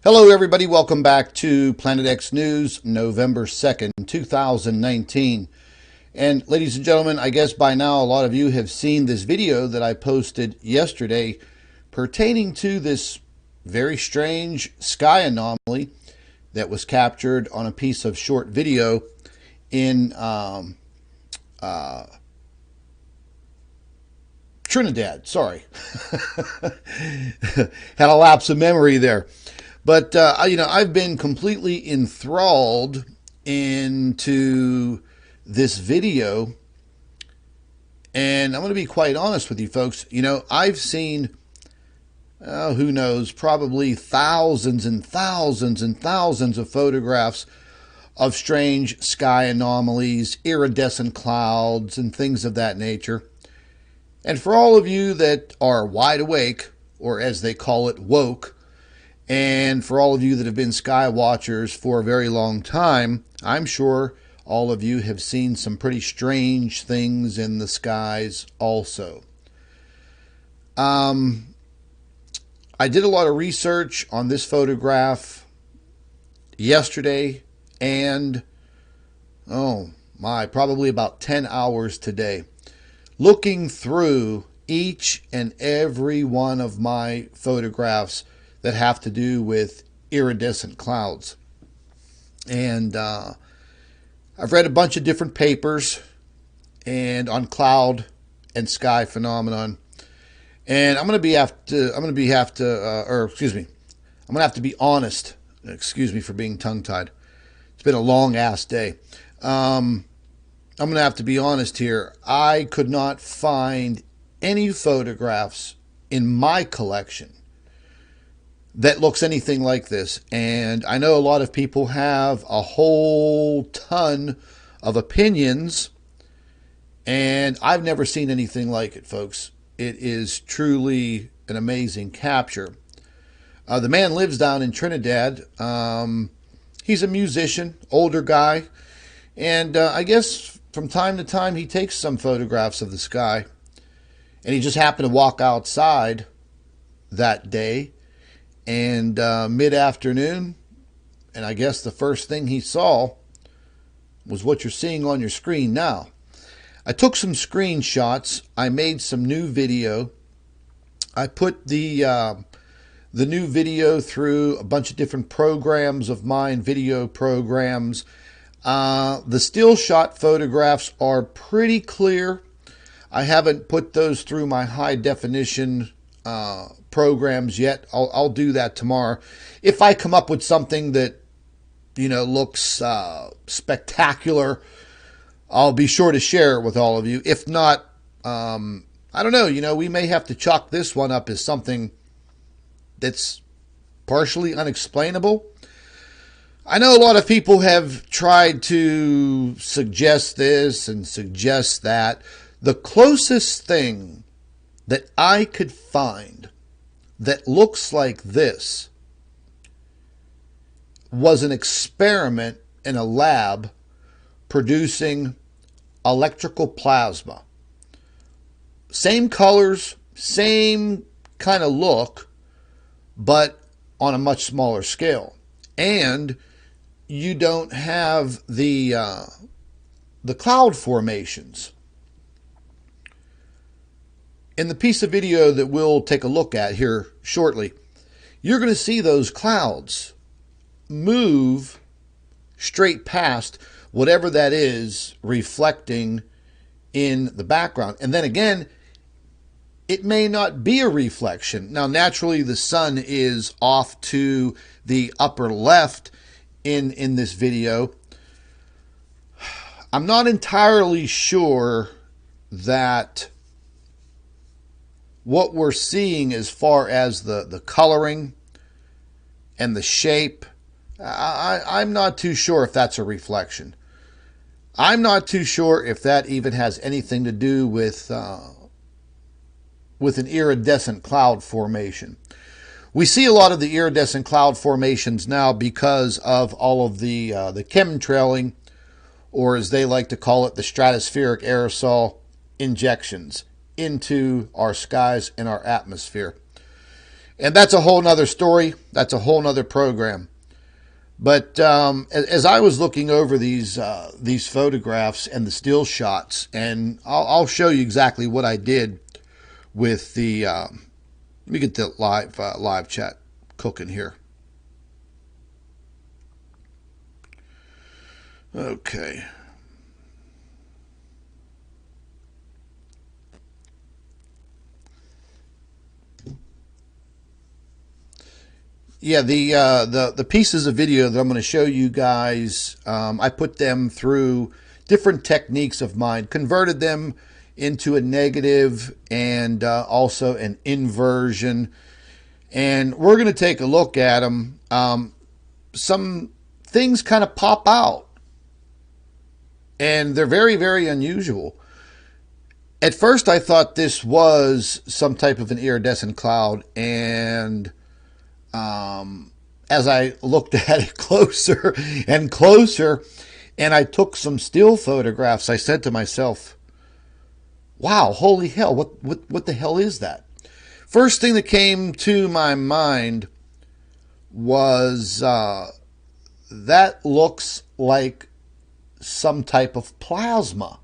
Hello everybody, welcome back to Planet X News, November 2nd, 2019. And ladies and gentlemen, I guess by now a lot of you have seen this video that I posted yesterday pertaining to this very strange sky anomaly that was captured on a piece of short video in Trinidad. Sorry. Had a lapse of memory there. But, I've been completely enthralled into this video, and I'm going to be quite honest with you folks. I've seen, who knows, probably thousands and thousands and thousands of photographs of strange sky anomalies, iridescent clouds, and things of that nature. And for all of you that are wide awake, or as they call it, woke, and for all of you that have been sky watchers for a very long time, I'm sure all of you have seen some pretty strange things in the skies also. I did a lot of research on this photograph yesterday and, probably about 10 hours today, looking through each and every one of my photographs that have to do with iridescent clouds. And I've read a bunch of different papers and on cloud and sky phenomenon. And I'm going to have to be honest. Excuse me for being tongue-tied. It's been a long-ass day. I'm going to have to be honest here. I could not find any photographs in my collection that looks anything like this. And I know a lot of people have a whole ton of opinions, and I've never seen anything like it, folks. It is truly an amazing capture. The man lives down in Trinidad. He's a musician, older guy, and I guess from time to time he takes some photographs of the sky. And he just happened to walk outside that day, and mid-afternoon, and I guess the first thing he saw was what you're seeing on your screen now. I took some screenshots. I made some new video. I put the new video through a bunch of different programs of mine, video programs. The still shot photographs are pretty clear. I haven't put those through my high definition programs yet. I'll do that tomorrow. If I come up with something that, looks spectacular, I'll be sure to share it with all of you. If not, I don't know, we may have to chalk this one up as something that's partially unexplainable. I know a lot of people have tried to suggest this and suggest that. The closest thing that I could find that looks like this was an experiment in a lab producing electrical plasma. Same colors, same kind of look, but on a much smaller scale. And you don't have the cloud formations. In the piece of video that we'll take a look at here shortly, you're going to see those clouds move straight past whatever that is reflecting in the background. And then again, it may not be a reflection. Now, naturally, the sun is off to the upper left in this video. I'm not entirely sure that what we're seeing as far as the coloring and the shape, I'm not too sure if that's a reflection. I'm not too sure if that even has anything to do with an iridescent cloud formation. We see a lot of the iridescent cloud formations now because of all of the chemtrailing, or as they like to call it, the stratospheric aerosol injections into our skies and our atmosphere. And that's a whole nother story. That's a whole nother program. But as I was looking over these photographs and the still shots, and I'll show you exactly what I did with the. Let me get the live chat cooking here. Okay. Yeah, the pieces of video that I'm going to show you guys, I put them through different techniques of mine, converted them into a negative and also an inversion, and we're going to take a look at them. Some things kind of pop out, and they're very, very unusual. At first, I thought this was some type of an iridescent cloud, and as I looked at it closer and closer, and I took some still photographs, I said to myself, wow, holy hell, what the hell is that? First thing that came to my mind was that looks like some type of plasma.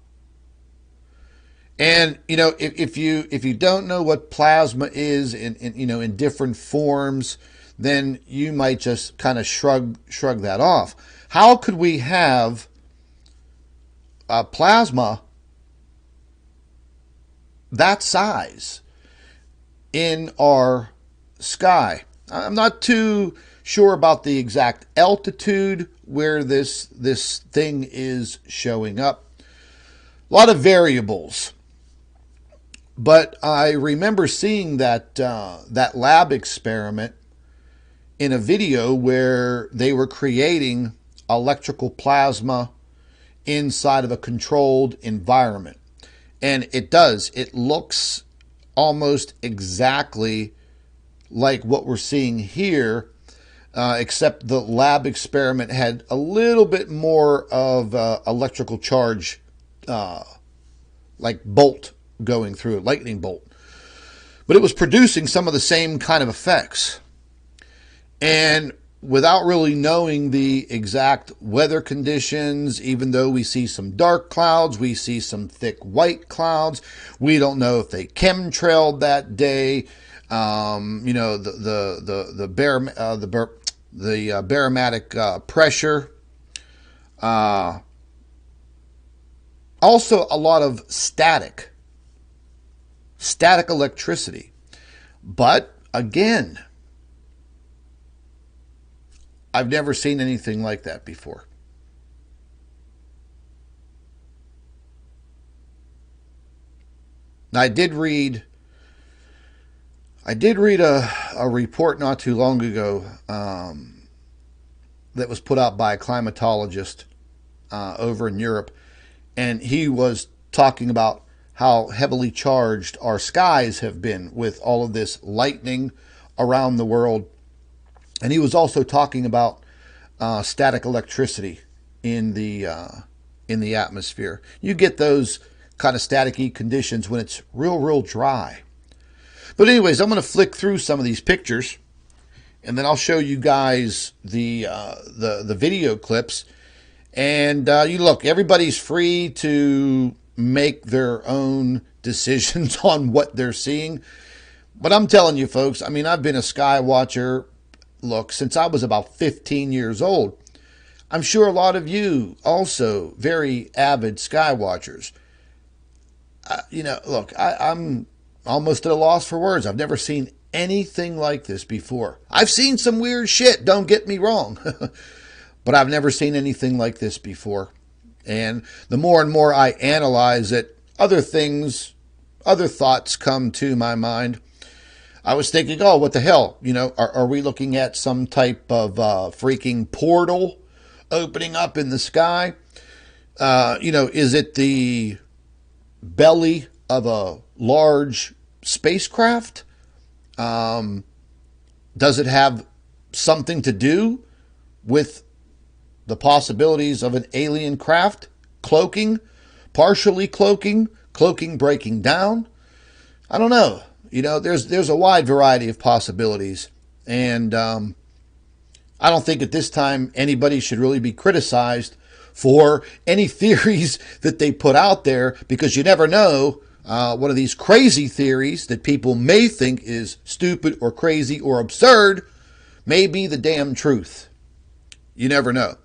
And if you don't know what plasma is in different forms, then you might just kind of shrug that off. How could we have plasma that size in our sky? I'm not too sure about the exact altitude where this thing is showing up. A lot of variables. But I remember seeing that lab experiment in a video where they were creating electrical plasma inside of a controlled environment. And it looks almost exactly like what we're seeing here, except the lab experiment had a little bit more of electrical charge, like bolt going through it, lightning bolt. But it was producing some of the same kind of effects. And without really knowing the exact weather conditions, even though we see some dark clouds, we see some thick white clouds, we don't know if they chemtrailed that day. The barometric pressure. Also, a lot of static electricity. But again, I've never seen anything like that before. Now, I did read a report not too long ago that was put out by a climatologist over in Europe, and he was talking about how heavily charged our skies have been with all of this lightning around the world. And he was also talking about static electricity in the atmosphere. You get those kind of staticky conditions when it's real dry. But anyways, I'm going to flick through some of these pictures, and then I'll show you guys the video clips. And you look, everybody's free to make their own decisions on what they're seeing. But I'm telling you, folks, I mean, I've been a sky watcher, look, since I was about 15 years old. I'm sure a lot of you also very avid sky watchers. Look, I'm almost at a loss for words. I've never seen anything like this before. I've seen some weird shit, don't get me wrong. But I've never seen anything like this before. And the more and more I analyze it, other thoughts come to my mind. I was thinking, oh, what the hell? Are we looking at some type of freaking portal opening up in the sky? Is it the belly of a large spacecraft? Does it have something to do with the possibilities of an alien craft cloaking, partially cloaking breaking down? I don't know. there's a wide variety of possibilities, and I don't think at this time anybody should really be criticized for any theories that they put out there, because you never know. One of these crazy theories that people may think is stupid or crazy or absurd may be the damn truth. You never know.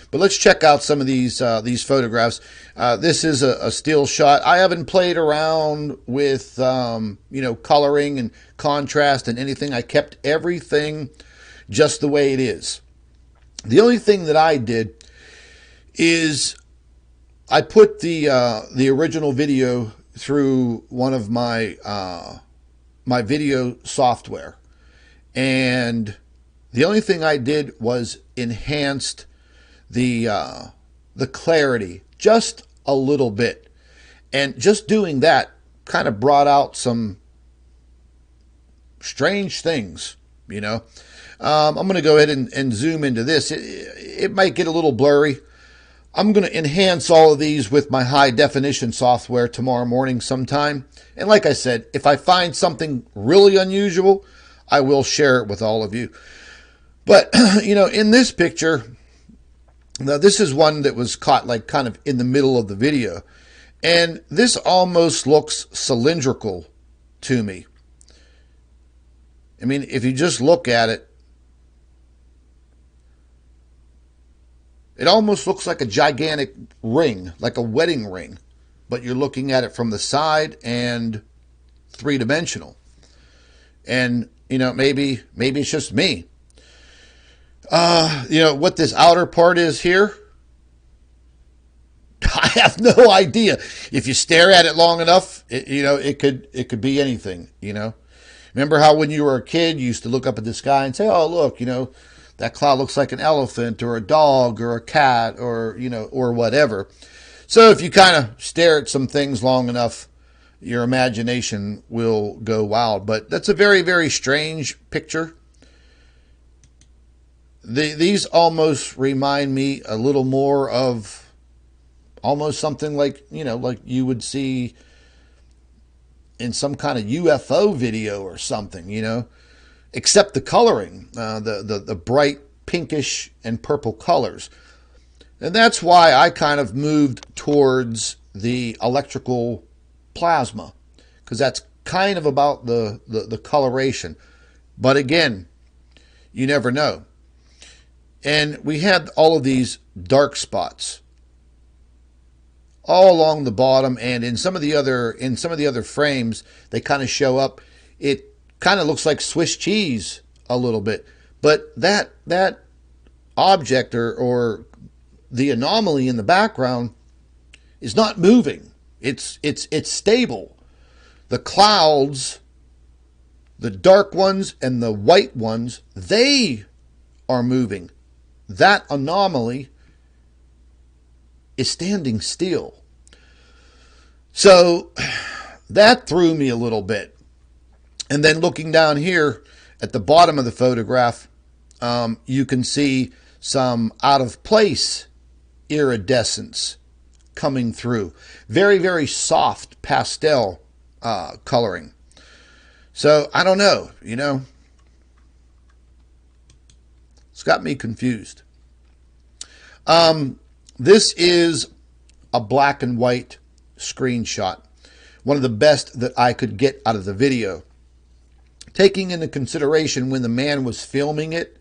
But let's check out some of these photographs. This is a still shot. I haven't played around with coloring and contrast and anything. I kept everything just the way it is. The only thing that I did is I put the original video through one of my my video software, and the only thing I did was enhanced the clarity just a little bit, and just doing that kind of brought out some strange things. I'm going to go ahead and zoom into this. It might get a little blurry. I'm going to enhance all of these with my high definition software tomorrow morning sometime. And like I said, if I find something really unusual, I will share it with all of you. But, in this picture, now this is one that was caught like kind of in the middle of the video. And this almost looks cylindrical to me. I mean, if you just look at it, it almost looks like a gigantic ring, like a wedding ring, but you're looking at it from the side and three-dimensional. And, maybe it's just me. What this outer part is here, I have no idea. If you stare at it long enough, it could be anything, Remember how when you were a kid, you used to look up at the sky and say, oh, look, that cloud looks like an elephant or a dog or a cat or, or whatever. So if you kind of stare at some things long enough, your imagination will go wild. But that's a very, very strange picture. These almost remind me a little more of almost something like, like you would see in some kind of UFO video or something, except the coloring, the bright pinkish and purple colors. And that's why I kind of moved towards the electrical plasma, because that's kind of about the coloration. But again, you never know. And we had all of these dark spots all along the bottom, and in some of the other frames, they kind of show up. It kind of looks like Swiss cheese a little bit, but that object or the anomaly in the background is not moving. It's stable. The clouds, the dark ones and the white ones, they are moving. That anomaly is standing still. So that threw me a little bit. And then looking down here at the bottom of the photograph, you can see some out of place iridescence coming through. Very, very soft pastel coloring. So I don't know, it's got me confused. This is a black and white screenshot. One of the best that I could get out of the video. Taking into consideration when the man was filming it,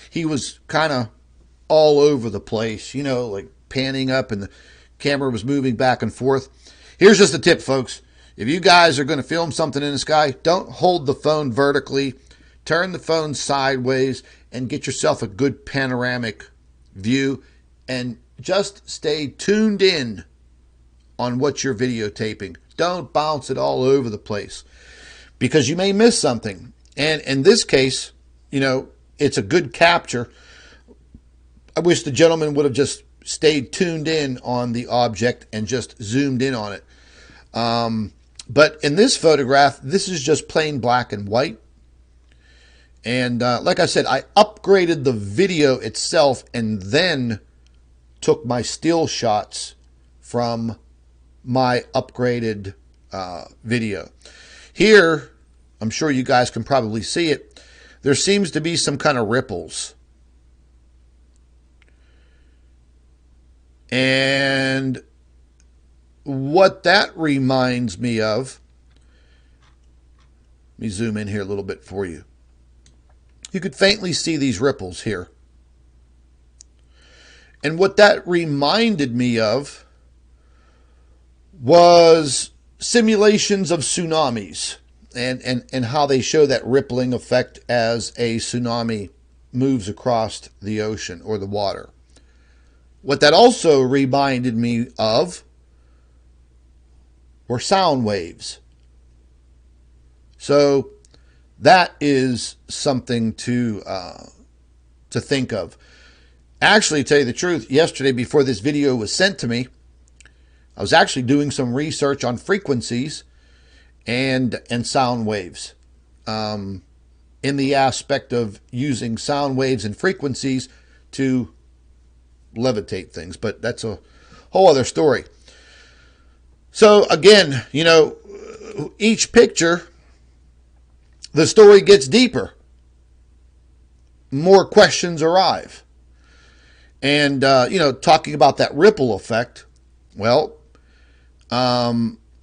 he was kind of all over the place, like panning up and the camera was moving back and forth. Here's just a tip, folks. If you guys are going to film something in the sky, don't hold the phone vertically. Turn the phone sideways and get yourself a good panoramic view, and just stay tuned in on what you're videotaping. Don't bounce it all over the place, because you may miss something. And in this case, it's a good capture. I wish the gentleman would have just stayed tuned in on the object and just zoomed in on it. But in this photograph, this is just plain black and white. And like I said, I upgraded the video itself and then took my still shots from my upgraded video. Here, I'm sure you guys can probably see it. There seems to be some kind of ripples. And what that reminds me of, let me zoom in here a little bit for you. You could faintly see these ripples here. And what that reminded me of was simulations of tsunamis and how they show that rippling effect as a tsunami moves across the ocean or the water. What that also reminded me of were sound waves. So that is something to think of. Actually, to tell you the truth, yesterday before this video was sent to me, I was actually doing some research on frequencies and sound waves, in the aspect of using sound waves and frequencies to levitate things. But that's a whole other story. So again, you know, each picture, the story gets deeper. More questions arrive. And, you know, talking about that ripple effect, well,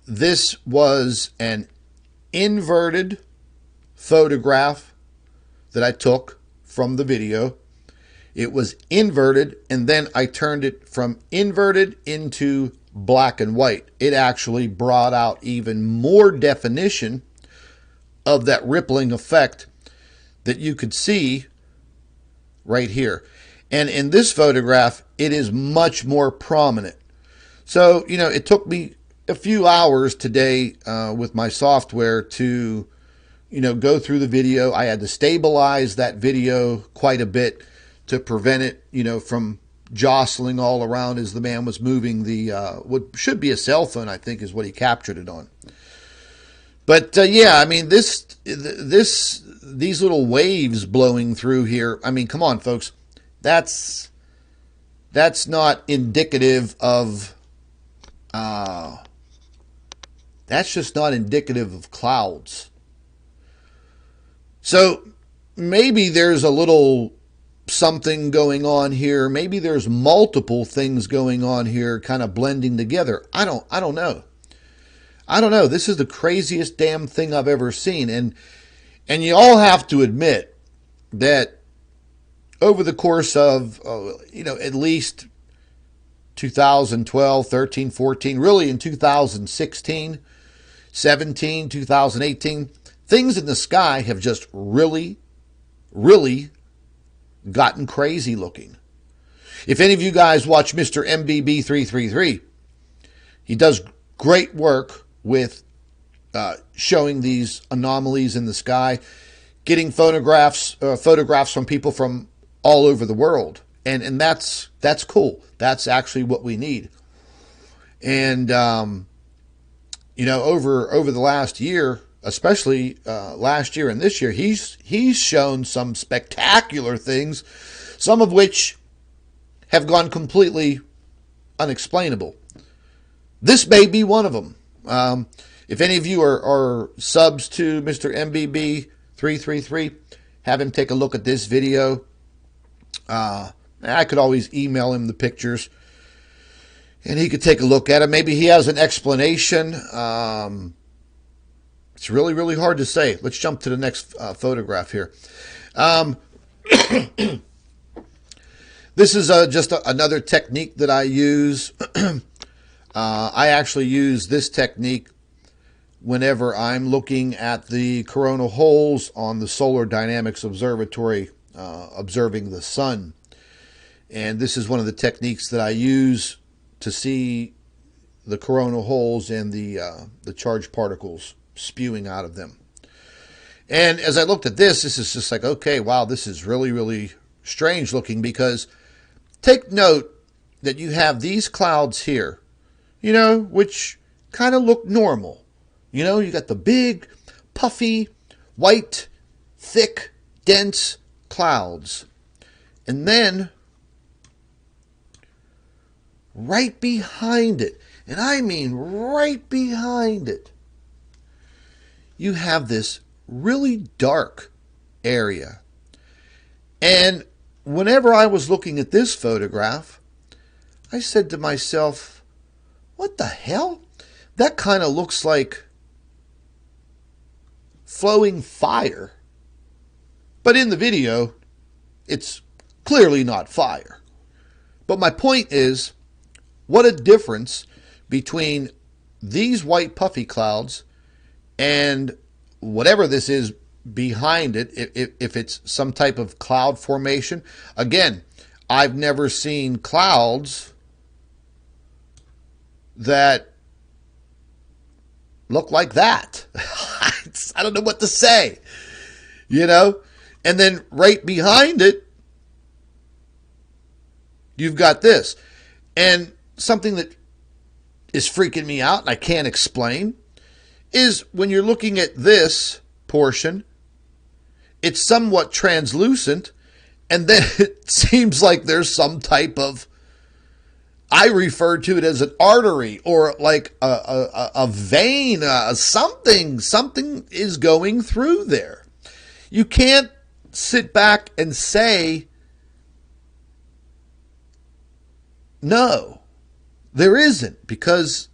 this was an inverted photograph that I took from the video. It was inverted, and then I turned it from inverted into black and white. It actually brought out even more definition of that rippling effect that you could see right here. And in this photograph, it is much more prominent. So, you know, it took me a few hours today with my software to, you know, go through the video. I had to stabilize that video quite a bit to prevent it, you know, from jostling all around as the man was moving the, what should be a cell phone, I think is what he captured it on. But yeah, I mean, these little waves blowing through here, I mean, come on, folks. That's not indicative of, that's just not indicative of clouds. So maybe there's a little something going on here. Maybe there's multiple things going on here kind of blending together. I don't know. I don't know. This is the craziest damn thing I've ever seen. And you all have to admit that over the course of, you know, at least 2012, 13, 14, really in 2016, 17, 2018, things in the sky have just really, really gotten crazy looking. If any of you guys watch Mr. MBB 333, he does great work with showing these anomalies in the sky, getting photographs from people from all over the world, and that's cool. That's actually what we need. And you know, over the last year, especially last year and this year, he's shown some spectacular things, some of which have gone completely unexplainable. This may be one of them. If any of you are subs to Mr. MBB 333, have him take a look at this video. I could always email him the pictures and he could take a look at it. Maybe he has an explanation. It's really, really hard to say. Let's jump to the next photograph here. This is just another technique that I use. I actually use this technique whenever I'm looking at the coronal holes on the Solar Dynamics Observatory, observing the sun. And this is one of the techniques that I use to see the coronal holes and the charged particles spewing out of them. And as I looked at this is just like, okay, wow, this is really, really strange looking, because take note that you have these clouds here, you know, which kind of look normal. You know, you got the big, puffy, white, thick, dense clouds. And then right behind it, and I mean right behind it, you have this really dark area. And whenever I was looking at this photograph, I said to myself, what the hell? That kind of looks like flowing fire. But in the video, it's clearly not fire. But my point is, what a difference between these white puffy clouds and whatever this is behind it, if it's some type of cloud formation. Again, I've never seen clouds that look like that. I don't know what to say, you know? And then right behind it, you've got this. And something that is freaking me out and I can't explain is when you're looking at this portion, it's somewhat translucent, and then it seems like there's some type of, I refer to it as an artery or like a vein, something is going through there. You can't sit back and say, no, there isn't, because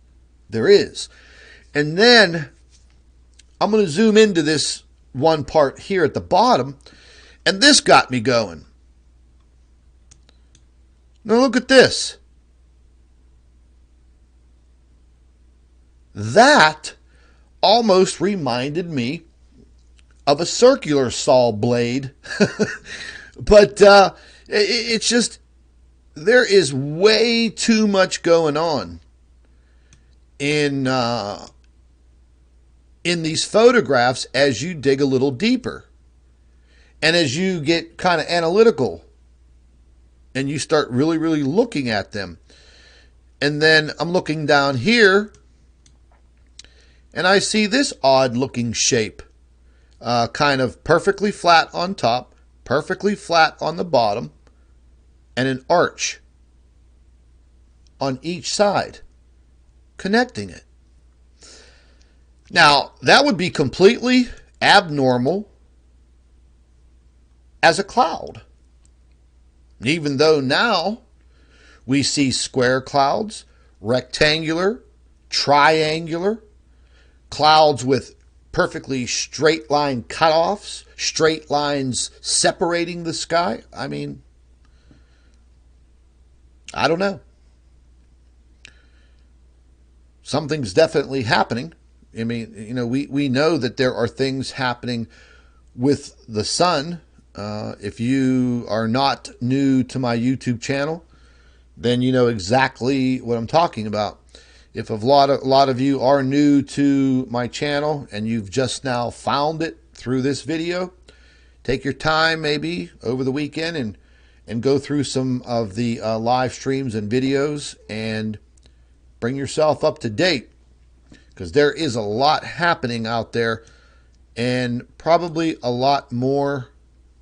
there is. And then I'm going to zoom into this one part here at the bottom, and this got me going. Now look at this. That almost reminded me of a circular saw blade. But it's just, there is way too much going on in these photographs as you dig a little deeper. And as you get kind of analytical and you start really looking at them. And then I'm looking down here and I see this odd looking shape. Kind of perfectly flat on top, perfectly flat on the bottom, and an arch on each side connecting it. Now, that would be completely abnormal as a cloud. Even though now we see square clouds, rectangular, triangular, clouds with perfectly straight line cutoffs, straight lines separating the sky. I mean, I don't know. Something's definitely happening. I mean, you know, we know that there are things happening with the sun. If you are not new to my YouTube channel, then you know exactly what I'm talking about. If a lot of you are new to my channel and you've just now found it through this video, take your time maybe over the weekend and go through some of the live streams and videos and bring yourself up to date, because there is a lot happening out there, and probably a lot more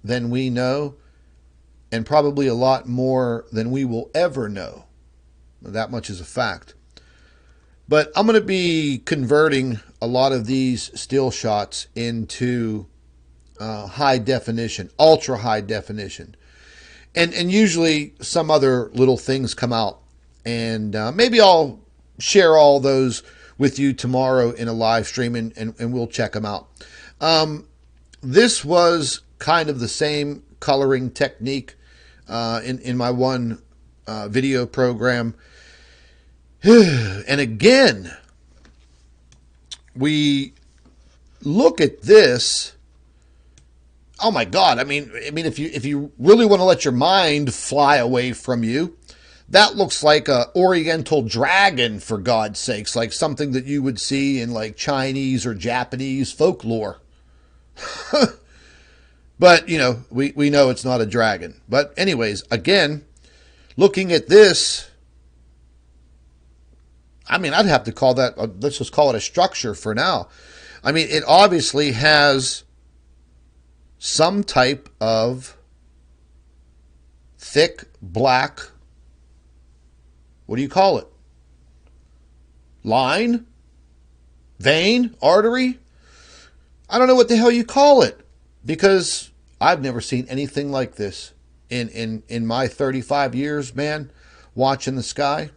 than we know, and probably a lot more than we will ever know. That much is a fact. But I'm going to be converting a lot of these still shots into high definition, ultra high definition. And usually some other little things come out. And maybe I'll share all those with you tomorrow in a live stream, and we'll check them out. This was kind of the same coloring technique in my one video program. And again, we look at this. Oh my God! I mean, if you really want to let your mind fly away from you, that looks like a Oriental dragon, for God's sakes, like something that you would see in like Chinese or Japanese folklore. But you know, we know it's not a dragon. But anyways, again, looking at this, I mean, I'd have to call that, let's just call it a structure for now. I mean, it obviously has some type of thick black, what do you call it? Line? Vein? Artery? I don't know what the hell you call it, because I've never seen anything like this in my 35 years, man, watching the sky.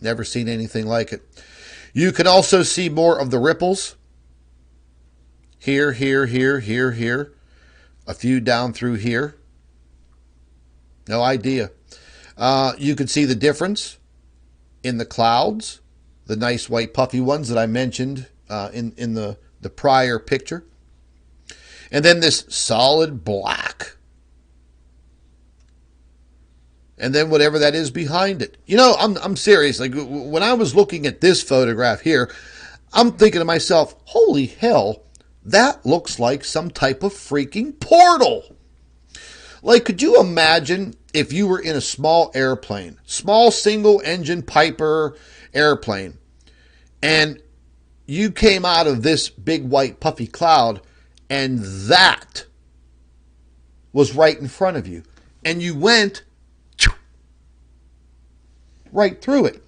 Never seen anything like it. You can also see more of the ripples. Here, here, here, here, here. A few down through here. No idea. You can see the difference in the clouds, the nice white puffy ones that I mentioned in the prior picture. And then this solid black. And then whatever that is behind it. You know, I'm serious. Like, when I was looking at this photograph here, I'm thinking to myself, holy hell, that looks like some type of freaking portal. Like, could you imagine if you were in a small airplane, small single engine Piper airplane, and you came out of this big white puffy cloud, and that was right in front of you, and you went right through it.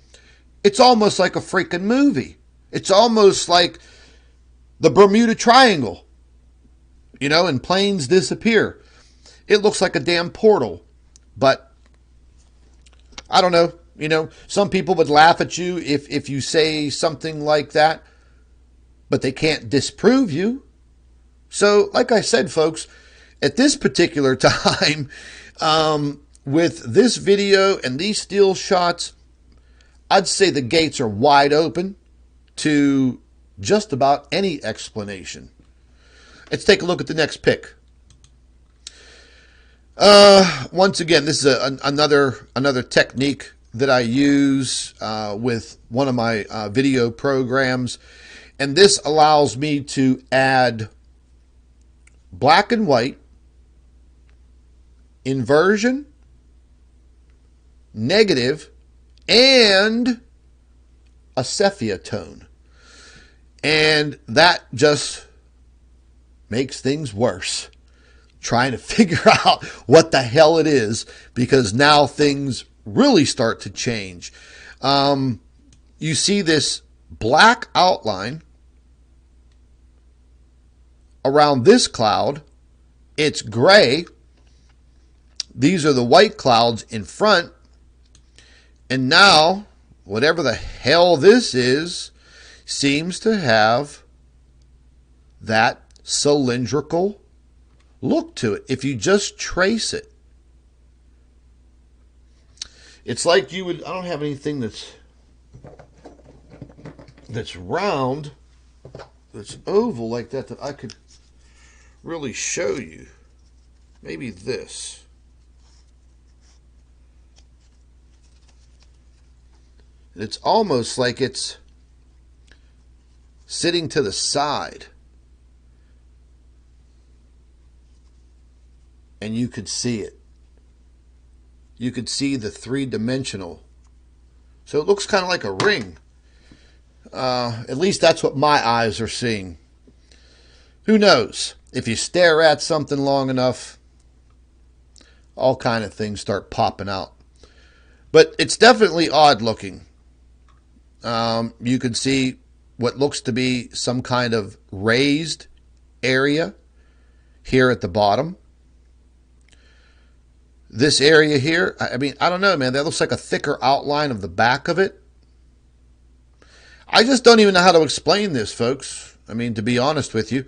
It's almost like a freaking movie. It's almost like the Bermuda Triangle, you know, and planes disappear. It looks like a damn portal. But I don't know, you know, some people would laugh at you if you say something like that, but they can't disprove you. So, like I said, folks, at this particular time, with this video and these still shots, I'd say the gates are wide open to just about any explanation. Let's take a look at the next pic. Once again, this is another technique that I use with one of my video programs, and this allows me to add black and white, inversion, negative, and a sepia tone. And that just makes things worse. Trying to figure out what the hell it is, because now things really start to change. You see this black outline around this cloud. It's gray. These are the white clouds in front. And now, whatever the hell this is, seems to have that cylindrical look to it. If you just trace it, it's like you would, I don't have anything that's round, that's oval like that I could really show you. Maybe this. It's almost like it's sitting to the side. And you could see it. You could see the three-dimensional. So it looks kind of like a ring. At least that's what my eyes are seeing. Who knows? If you stare at something long enough, all kind of things start popping out. But it's definitely odd looking. You can see what looks to be some kind of raised area here at the bottom. This area here, I mean, I don't know, man. That looks like a thicker outline of the back of it. I just don't even know how to explain this, folks. I mean, to be honest with you.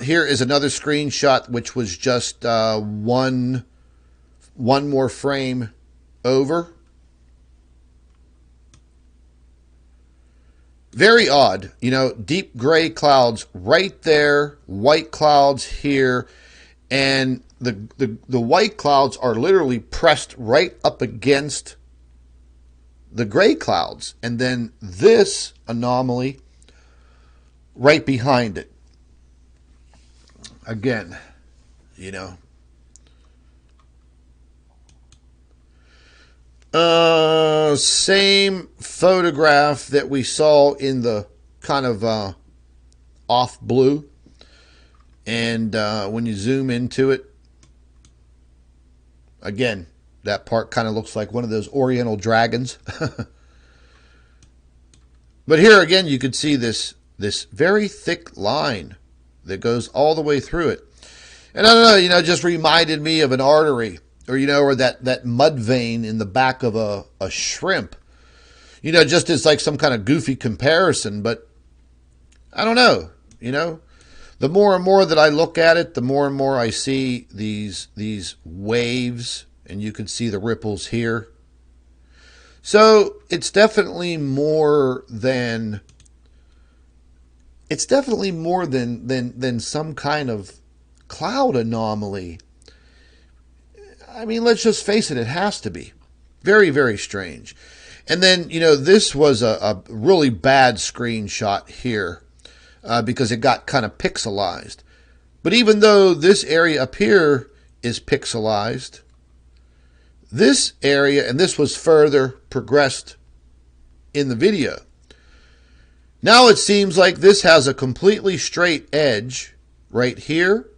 Here is another screenshot, which was just one more frame over. Very odd. You know, deep gray clouds right there, white clouds here, and the white clouds are literally pressed right up against the gray clouds, and then this anomaly right behind it. Again, you know. Same photograph that we saw in the kind of off blue, and when you zoom into it, again, that part kind of looks like one of those Oriental dragons. But here again, you could see this very thick line that goes all the way through it. And I don't know, it just reminded me of an artery, or, or that mud vein in the back of a shrimp. Just as like some kind of goofy comparison, but I don't know, The more and more that I look at it, the more and more I see these waves, and you can see the ripples here. So it's definitely more than some kind of cloud anomaly. I mean, let's just face it, it has to be. Very, very strange. And then, this was a really bad screenshot here because it got kind of pixelized. But even though this area up here is pixelized, this area, and this was further progressed in the video. Now it seems like this has a completely straight edge right here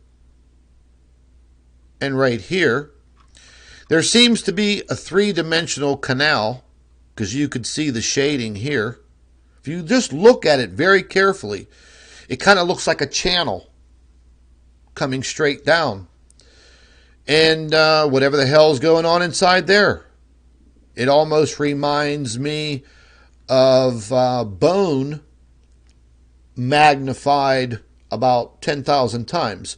and right here. There seems to be a three-dimensional canal because you could see the shading here. If you just look at it very carefully, it kind of looks like a channel coming straight down. And whatever the hell's going on inside there. It almost reminds me of bone magnified about 10,000 times.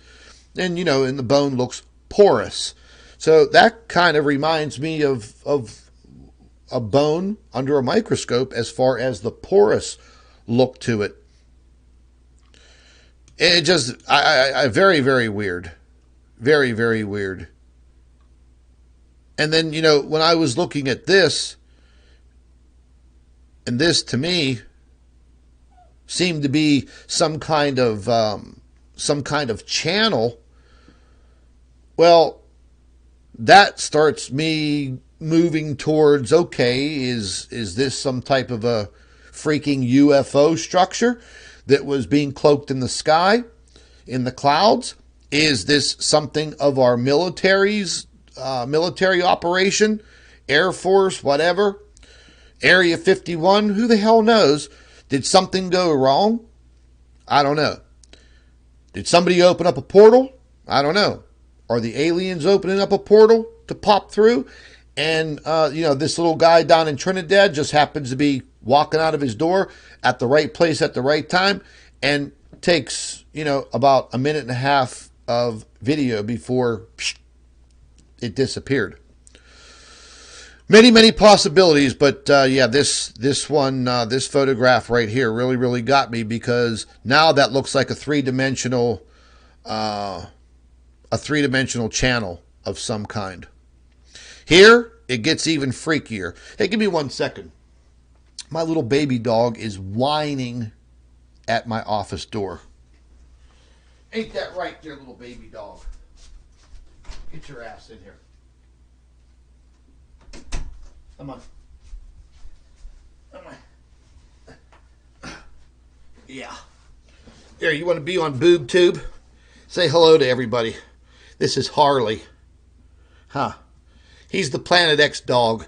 And, and the bone looks porous. So that kind of reminds me of a bone under a microscope as far as the porous look to it. It just, I very, very weird. Very, very weird. And then, when I was looking at this, and this to me seemed to be some kind of channel, well, that starts me moving towards, okay, is this some type of a freaking UFO structure that was being cloaked in the sky, in the clouds? Is this something of our military's military operation, Air Force, whatever, Area 51? Who the hell knows? Did something go wrong? I don't know. Did somebody open up a portal? I don't know. Are the aliens opening up a portal to pop through? And, this little guy down in Trinidad just happens to be walking out of his door at the right place at the right time and takes, about a minute and a half of video before it disappeared. Many, many possibilities, but this photograph right here really, really got me, because now that looks like a three-dimensional channel of some kind. Here, it gets even freakier. Hey, give me 1 second. My little baby dog is whining at my office door. Ain't that right, dear little baby dog? Get your ass in here. Come on. Come on. Yeah. There, you want to be on Boob Tube? Say hello to everybody. This is Harley. Huh. He's the Planet X dog.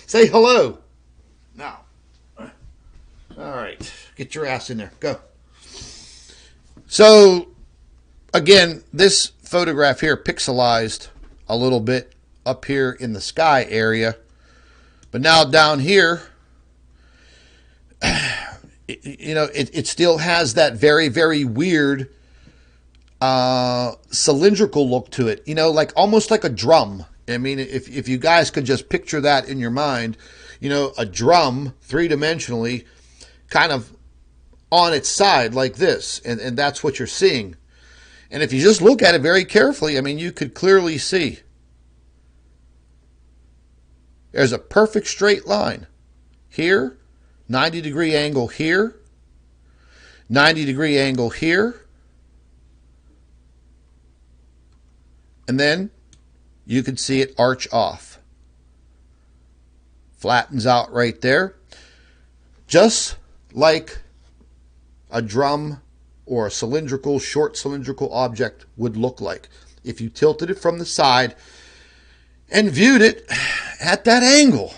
Say hello. Now. All right. Get your ass in there. Go. So, again, this photograph here pixelized a little bit up here in the sky area. But now down here, it still has that very, very weird cylindrical look to it. Like almost like a drum. I mean, if you guys could just picture that in your mind, a drum three-dimensionally kind of on its side like this, and that's what you're seeing. And if you just look at it very carefully, I mean, you could clearly see there's a perfect straight line here, 90-degree angle here, 90-degree angle here, and then you can see it arch off. Flattens out right there, just like a drum or a short cylindrical object would look like if you tilted it from the side and viewed it at that angle.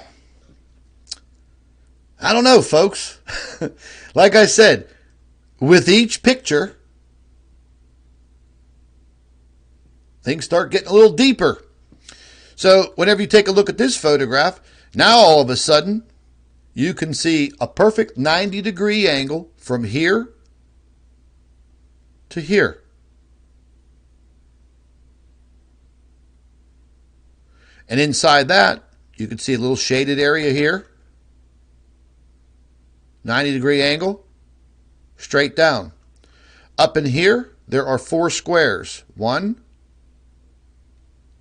I don't know, folks. Like I said, with each picture, things start getting a little deeper. So whenever you take a look at this photograph, now all of a sudden, you can see a perfect 90-degree angle from here to here. And inside that, you can see a little shaded area here. 90-degree angle, straight down. Up in here, there are 4 squares. 1,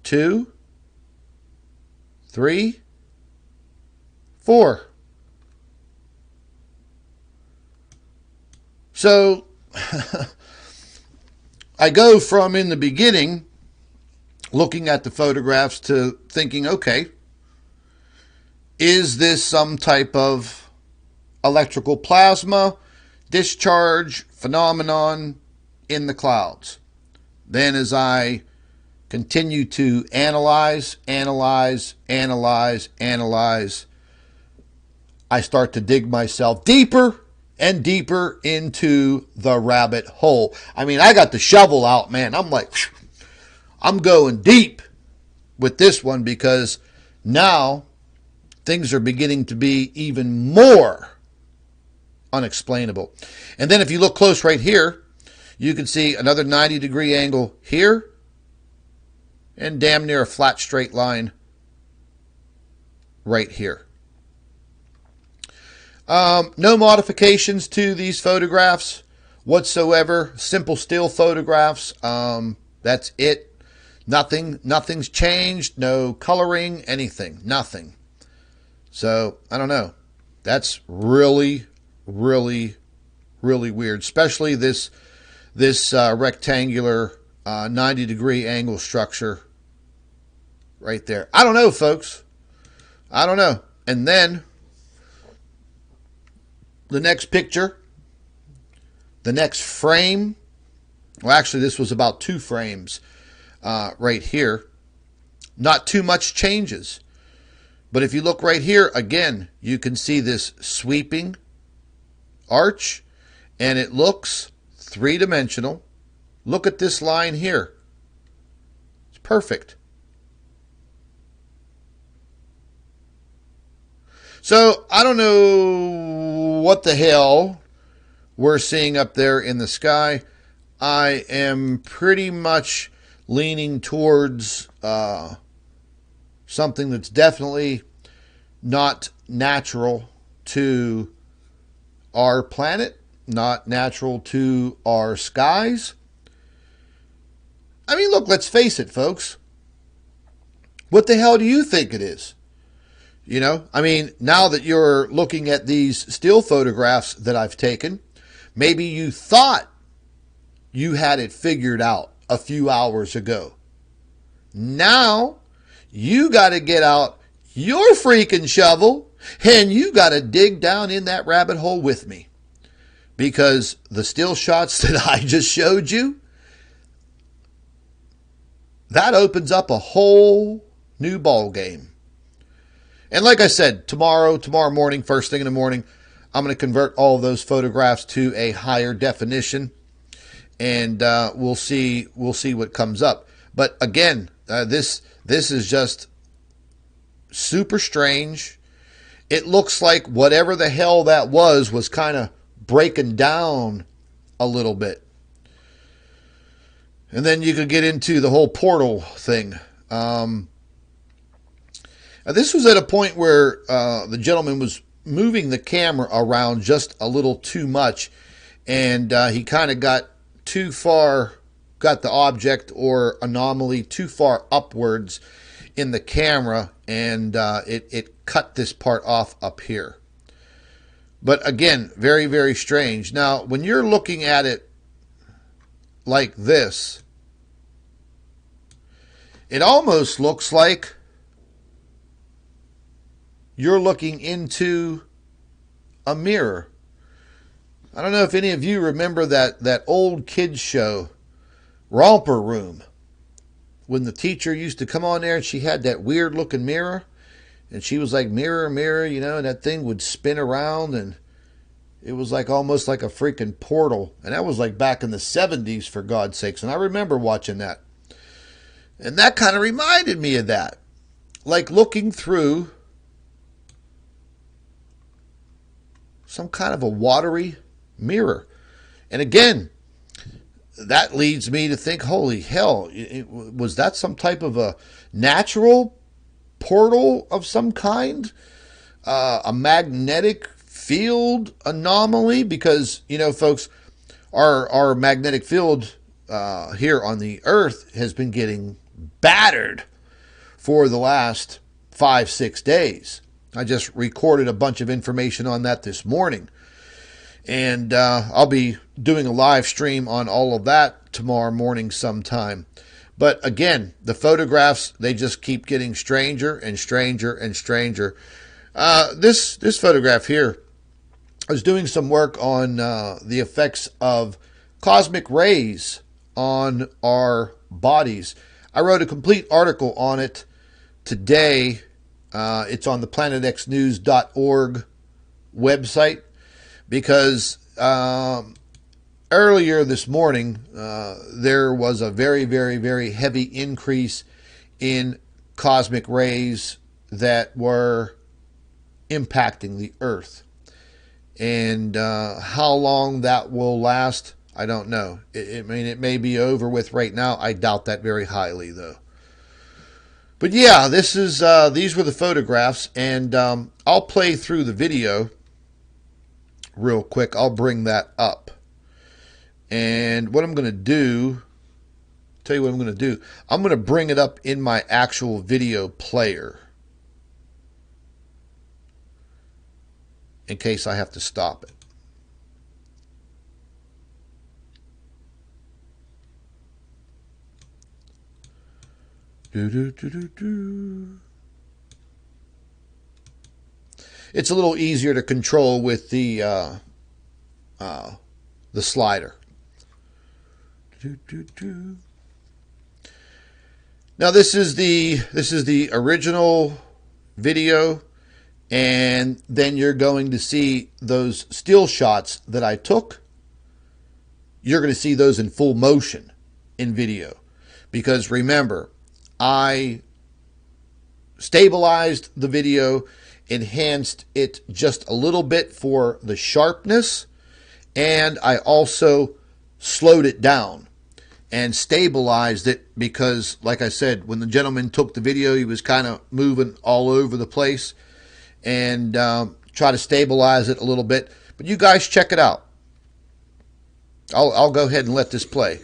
2, 3, 4. So, I go from in the beginning looking at the photographs to thinking, okay, is this some type of electrical plasma discharge phenomenon in the clouds? Then as I continue to analyze, I start to dig myself deeper and deeper into the rabbit hole. I mean, I got the shovel out, man. I'm like, I'm going deep with this one, because now things are beginning to be even more unexplainable. And then if you look close right here, you can see another 90-degree angle here and damn near a flat straight line right here. No modifications to these photographs whatsoever. Simple still photographs. That's it. Nothing's changed. No coloring, anything. Nothing. So, I don't know. That's really, really, really weird. Especially this rectangular 90-degree angle structure right there. I don't know, folks. I don't know. And then the next picture, the next frame. Well, actually, this was about 2 frames right here. Not too much changes. But if you look right here, again, you can see this sweeping arch, and it looks 3-dimensional. Look at this line here. It's perfect. So, I don't know what the hell we're seeing up there in the sky. I am pretty much leaning towards something that's definitely not natural to our planet, not natural to our skies. I mean, look, let's face it, folks. What the hell do you think it is? You know, I mean, now that you're looking at these still photographs that I've taken, maybe you thought you had it figured out a few hours ago. Now, you got to get out your freaking shovel and you got to dig down in that rabbit hole with me. Because the still shots that I just showed you, that opens up a whole new ball game. And like I said, tomorrow morning, first thing in the morning, I'm going to convert all of those photographs to a higher definition, and we'll see what comes up. But again, this is just super strange. It looks like whatever the hell that was kind of breaking down a little bit. And then you could get into the whole portal thing. This was at a point where the gentleman was moving the camera around just a little too much, and he kind of got too far, got the object or anomaly too far upwards in the camera, and it cut this part off up here. But again, very, very strange. Now, when you're looking at it like this, it almost looks like you're looking into a mirror. I don't know if any of you remember that old kids show, Romper Room, when the teacher used to come on there and she had that weird looking mirror, and she was like, mirror, mirror, you know, and that thing would spin around, and It was like almost like a freaking portal. And that was like back in the 70s, for God's sakes. And I remember watching that. And that kind of reminded me of that. Like looking through some kind of a watery mirror. And again, that leads me to think, holy hell, was that some type of a natural portal of some kind? A magnetic field anomaly? Because, you know, folks, our magnetic field here on the Earth has been getting battered for the last 5-6 days. I just recorded a bunch of information on that this morning. And I'll be doing a live stream on all of that tomorrow morning sometime. But again, the photographs, they just keep getting stranger and stranger and stranger. This photograph here, I was doing some work on the effects of cosmic rays on our bodies. I wrote a complete article on it today. It's on the planetxnews.org website. Because earlier this morning, there was a very, very, very heavy increase in cosmic rays that were impacting the Earth. And how long that will last, I don't know. It may be over with right now. I doubt that very highly, though. But yeah, these were the photographs, and I'll play through the video real quick. I'll bring that up. And what I'm going to do, tell you what I'm going to do. I'm going to bring it up in my actual video player, in case I have to stop it. It's a little easier to control with the slider. Now this is the original video, and then you're going to see those still shots that I took. You're going to see those in full motion in video, because remember, I stabilized the video, enhanced it just a little bit for the sharpness, and I also slowed it down and stabilized it, because like I said, when the gentleman took the video, he was kind of moving all over the place, and try to stabilize it a little bit. But you guys check it out. I'll go ahead and let this play.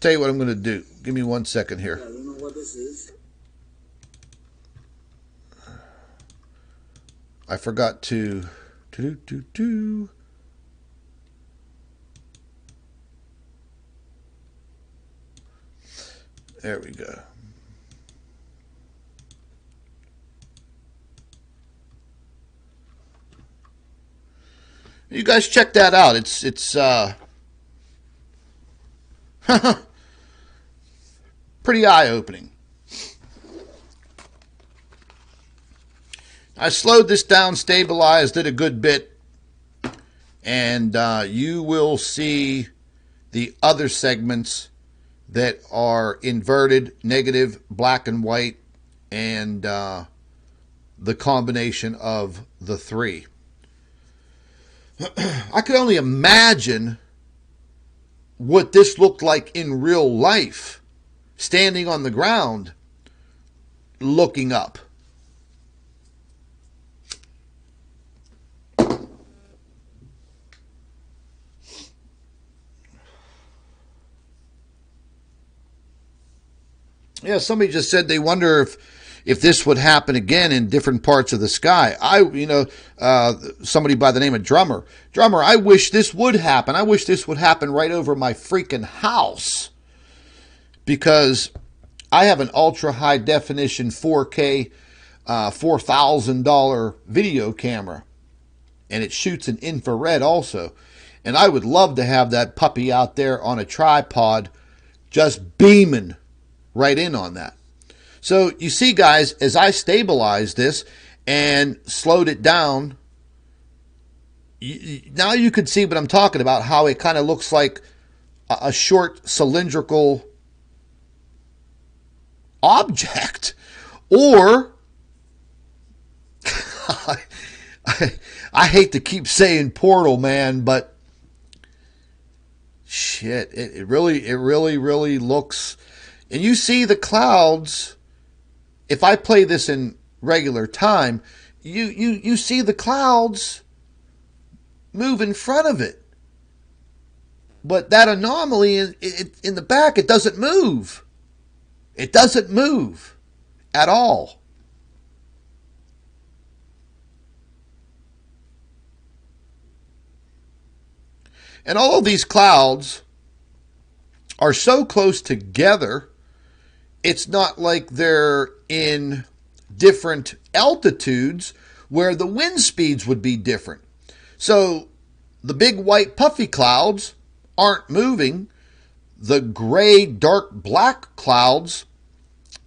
Tell you what I'm going to do. Give me 1 second here. I don't know what this is. I forgot to There we go. You guys check that out. It's pretty eye-opening. I slowed this down, stabilized it a good bit, and you will see the other segments that are inverted, negative, black and white, and the combination of the three. I could only imagine what this looked like in real life, standing on the ground, looking up. Yeah, somebody just said they wonder if this would happen again in different parts of the sky. Somebody by the name of Drummer, I wish this would happen. I wish this would happen right over my freaking house, because I have an ultra high definition 4K $4,000 video camera, and it shoots in infrared also. And I would love to have that puppy out there on a tripod, just beaming right in on that. So you see, guys, as I stabilized this and slowed it down, now you could see what I'm talking about, how it kind of looks like a short cylindrical object. Or, I hate to keep saying portal, man, but shit, it really looks, and you see the clouds. If I play this in regular time, you see the clouds move in front of it. But that anomaly in the back, it doesn't move. It doesn't move at all. And all of these clouds are so close together, it's not like they're in different altitudes where the wind speeds would be different. So the big white puffy clouds aren't moving. The gray, dark black clouds,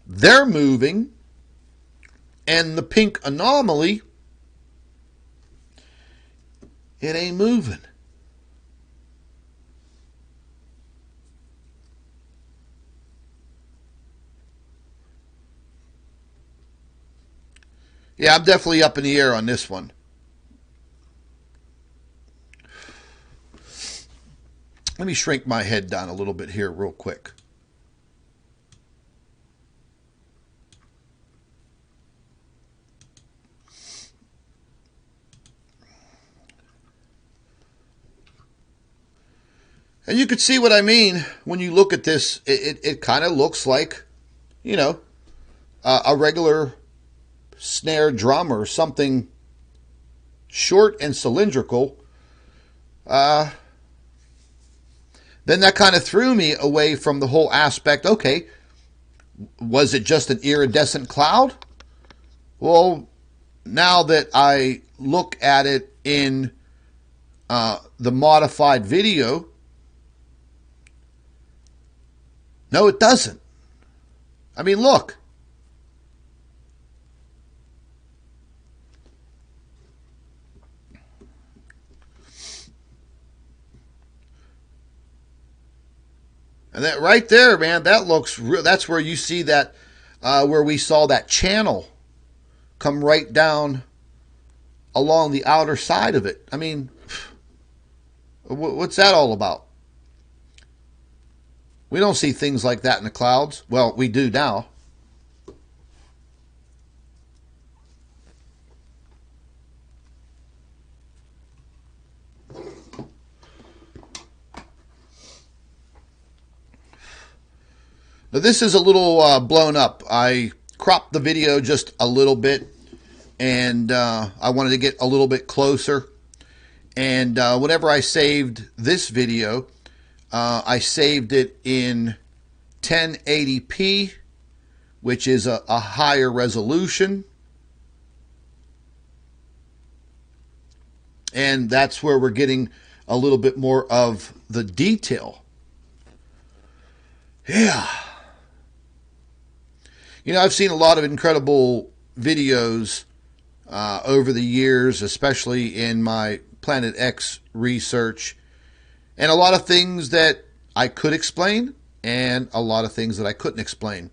they're moving. And the pink anomaly, it ain't moving. Yeah, I'm definitely up in the air on this one. Let me shrink my head down a little bit here real quick. And you could see what I mean when you look at this. It kind of looks like, a regular snare drum or something short and cylindrical. Then that kind of threw me away from the whole aspect. Okay, was it just an iridescent cloud? Well, now that I look at it in the modified video, no, it doesn't. I mean, look. And that right there, man, that looks real. That's where you see that, where we saw that channel come right down along the outer side of it. I mean, what's that all about? We don't see things like that in the clouds. Well, we do now. Now this is a little blown up. I cropped the video just a little bit, and I wanted to get a little bit closer. And whenever I saved this video, I saved it in 1080p, which is a higher resolution. And that's where we're getting a little bit more of the detail. Yeah. I've seen a lot of incredible videos over the years, especially in my Planet X research, and a lot of things that I could explain and a lot of things that I couldn't explain.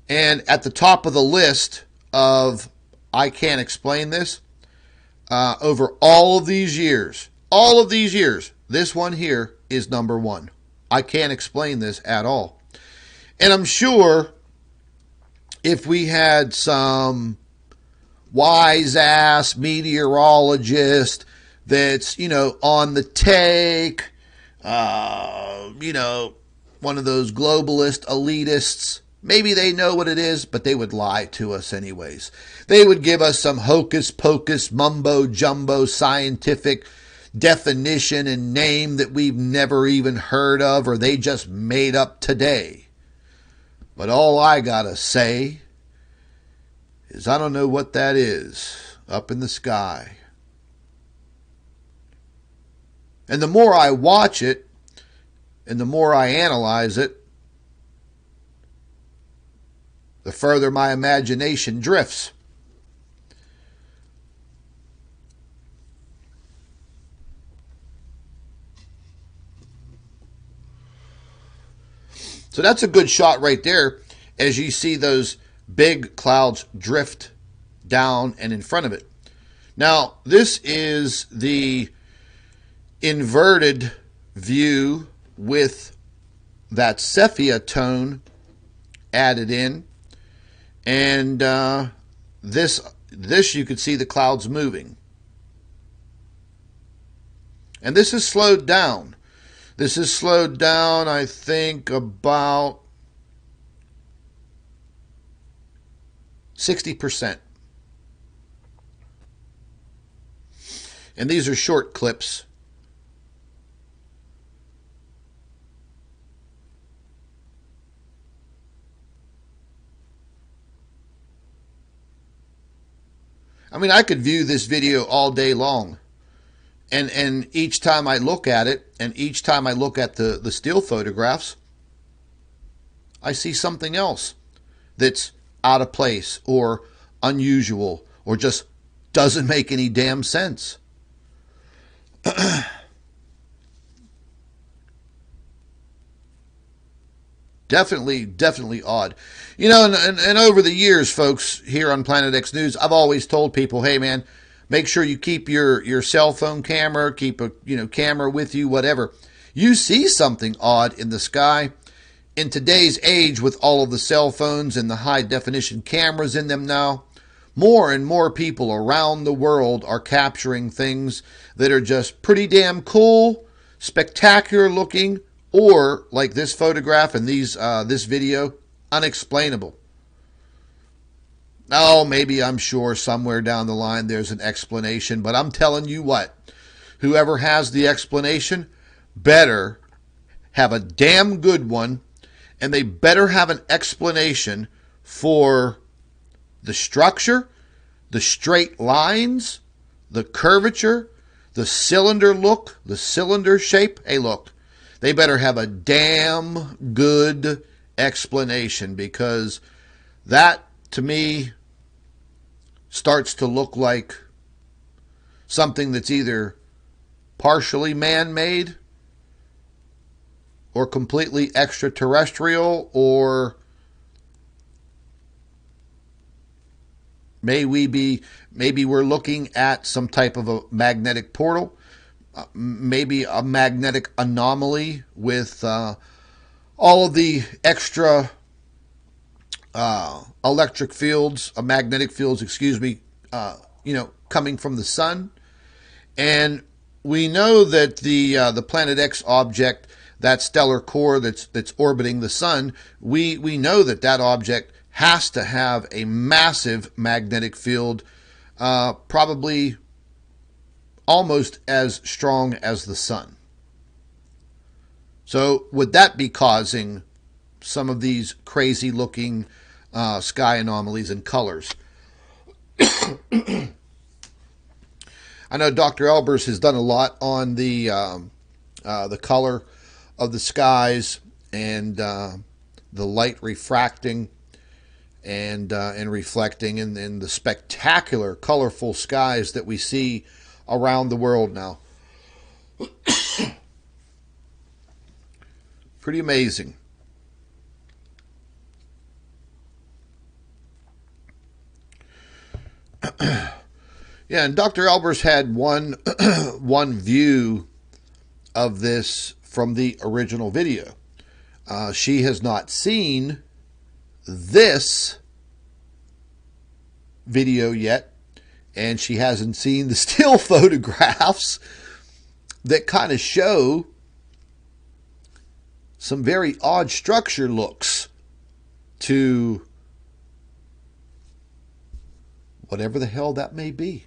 And at the top of the list of I can't explain this, over all of these years, this one here is number one. I can't explain this at all. And I'm sure if we had some wise ass meteorologist that's, on the take, one of those globalist elitists, maybe they know what it is, but they would lie to us anyways. They would give us some hocus pocus, mumbo jumbo scientific definition and name that we've never even heard of, or they just made up today. But all I gotta say is I don't know what that is up in the sky. And the more I watch it, and the more I analyze it, the further my imagination drifts. So that's a good shot right there as you see those big clouds drift down and in front of it. Now, this is the inverted view with that sepia tone added in. And this you could see the clouds moving. And this is slowed down. This is slowed down, I think, about 60%. And these are short clips. I mean, I could view this video all day long. And each time I look at it, and each time I look at the still photographs, I see something else that's out of place or unusual or just doesn't make any damn sense. Definitely odd. You know, and over the years, folks, here on Planet X News, I've always told people, hey, man, make sure you keep your cell phone camera, keep a camera with you, whatever. You see something odd in the sky. In today's age, with all of the cell phones and the high-definition cameras in them now, more and more people around the world are capturing things that are just pretty damn cool, spectacular looking, or, like this photograph and this video, unexplainable. Oh, maybe, I'm sure somewhere down the line there's an explanation, but I'm telling you what, whoever has the explanation better have a damn good one, and they better have an explanation for the structure, the straight lines, the curvature, the cylinder look, the cylinder shape. Hey, look, they better have a damn good explanation, because that, to me, starts to look like something that's either partially man-made or completely extraterrestrial, or maybe we're looking at some type of a magnetic portal, maybe a magnetic anomaly with all of the extra electric fields, magnetic fields, coming from the sun. And we know that the Planet X object, that stellar core that's orbiting the sun, we know that object has to have a massive magnetic field, probably almost as strong as the sun. So would that be causing some of these crazy looking sky anomalies and colors? I know Dr. Albers has done a lot on the color of the skies and the light refracting and reflecting, and the spectacular, colorful skies that we see around the world now. Pretty amazing. Yeah, and Dr. Albers had one view of this from the original video. She has not seen this video yet, and she hasn't seen the still photographs that kind of show some very odd structure looks to whatever the hell that may be.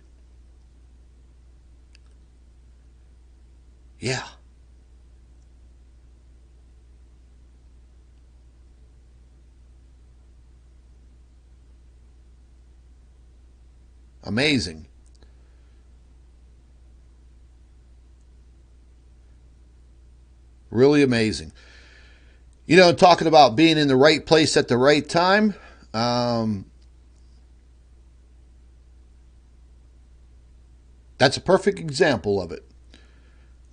Yeah. Amazing. Really amazing. You know, talking about being in the right place at the right time, That's a perfect example of it.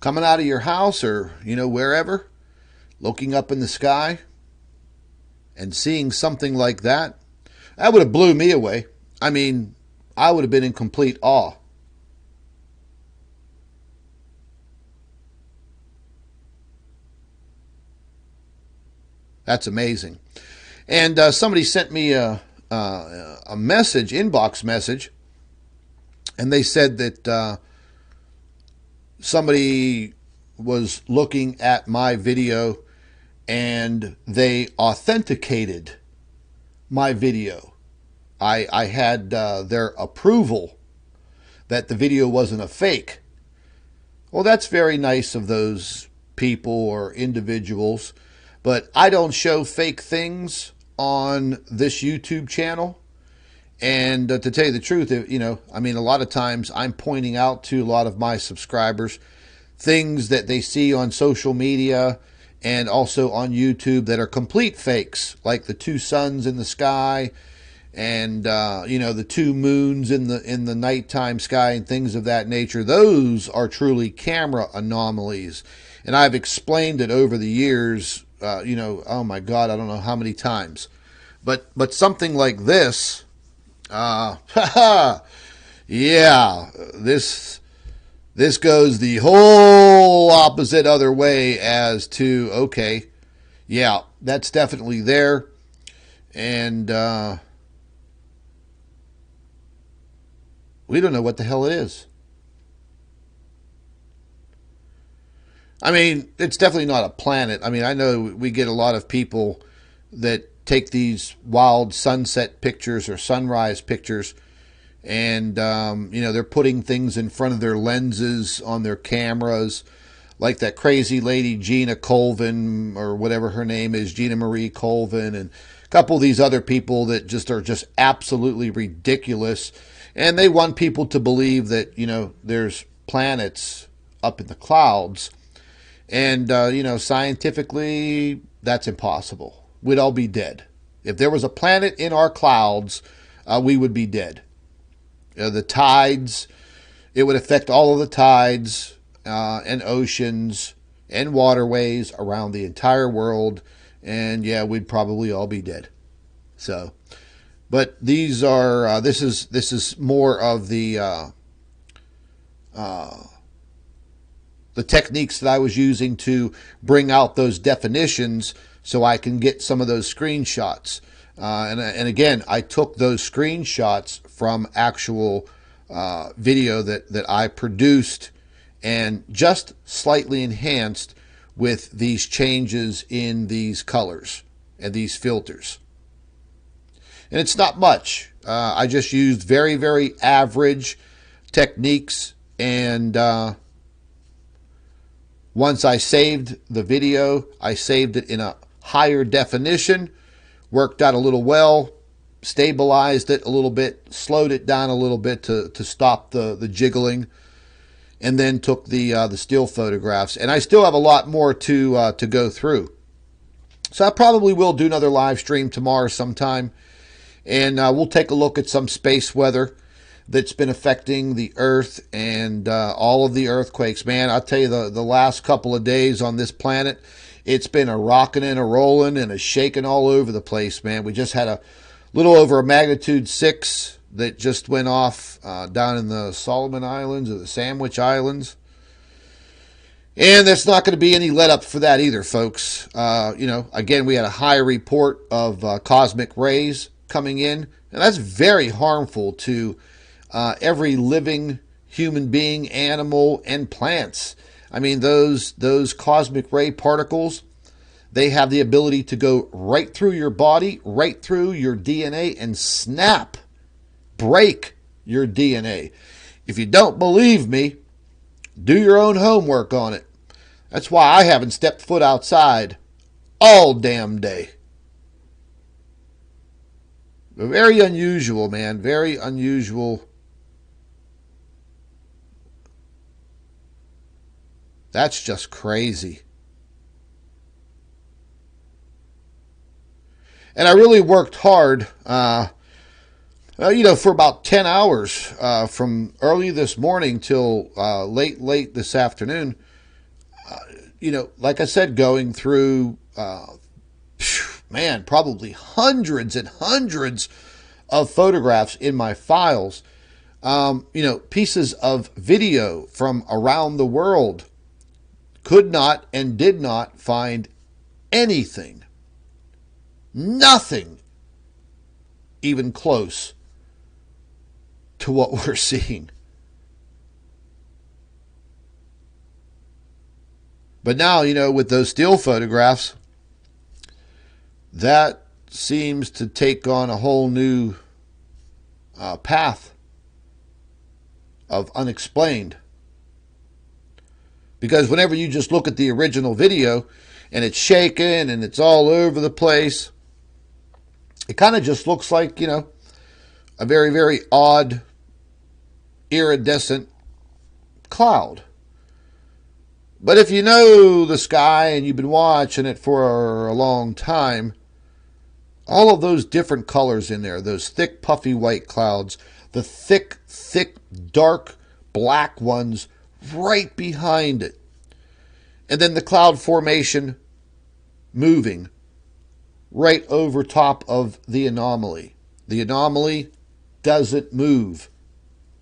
Coming out of your house or, wherever, looking up in the sky and seeing something like that, that would have blew me away. I mean, I would have been in complete awe. That's amazing. And somebody sent me a message, inbox message, and they said that somebody was looking at my video and they authenticated my video. I had their approval that the video wasn't a fake. Well, that's very nice of those people or individuals, but I don't show fake things on this YouTube channel. And to tell you the truth, a lot of times I'm pointing out to a lot of my subscribers things that they see on social media and also on YouTube that are complete fakes, like the two suns in the sky and the two moons in the nighttime sky and things of that nature. Those are truly camera anomalies, and I've explained it over the years. Oh my God, I don't know how many times, but something like this, yeah, this goes the whole opposite other way as to, okay, yeah, that's definitely there, and we don't know what the hell it is. I mean, it's definitely not a planet. I mean, I know we get a lot of people that take these wild sunset pictures or sunrise pictures, and they're putting things in front of their lenses on their cameras, like that crazy lady Gina Colvin, or whatever her name is, Gina Marie Colvin, and a couple of these other people that just are just absolutely ridiculous. And they want people to believe that, there's planets up in the clouds. And, scientifically, that's impossible. We'd all be dead. If there was a planet in our clouds, we would be dead. The tides, it would affect all of the tides and oceans and waterways around the entire world. And, yeah, we'd probably all be dead. So, but these are, this is more of the techniques that I was using to bring out those definitions so I can get some of those screenshots. And again, I took those screenshots from actual video that I produced and just slightly enhanced with these changes in these colors and these filters. And it's not much. I just used very, very average techniques, and once I saved the video, I saved it in a higher definition, worked out a little well, stabilized it a little bit, slowed it down a little bit to stop the jiggling, and then took the still photographs. And I still have a lot more to go through. So I probably will do another live stream tomorrow sometime, and we'll take a look at some space weather that's been affecting the Earth and all of the earthquakes. Man, I'll tell you, the last couple of days on this planet, it's been a rocking and a rolling and a shaking all over the place, man. We just had a little over a magnitude 6 that just went off down in the Solomon Islands or the Sandwich Islands. And there's not going to be any let up for that either, folks. Again, we had a high report of cosmic rays coming in, and that's very harmful to every living human being, animal, and plants. I mean, those cosmic ray particles, they have the ability to go right through your body, right through your DNA, and break your DNA. If you don't believe me, do your own homework on it. That's why I haven't stepped foot outside all damn day. Very unusual, man. Very unusual. That's just crazy. And I really worked hard, for about 10 hours from early this morning till late this afternoon. Like I said, going through, probably hundreds and hundreds of photographs in my files. Pieces of video from around the world. Could not and did not find anything. Nothing even close to what we're seeing. But now, with those still photographs, that seems to take on a whole new path of unexplained. Because whenever you just look at the original video and it's shaking and it's all over the place, it kind of just looks like, a very, very odd, iridescent cloud. But if you know the sky and you've been watching it for a long time, all of those different colors in there, those thick, puffy white clouds, the thick, dark black ones right behind it. And then the cloud formation moving right over top of the anomaly. The anomaly doesn't move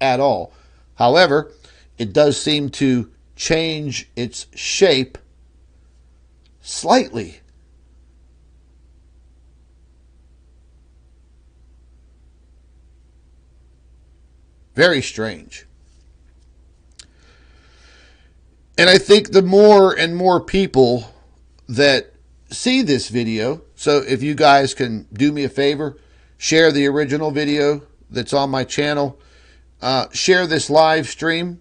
at all. However, it does seem to change its shape slightly. Very strange. And I think the more and more people that see this video, so if you guys can do me a favor, share the original video that's on my channel, share this live stream,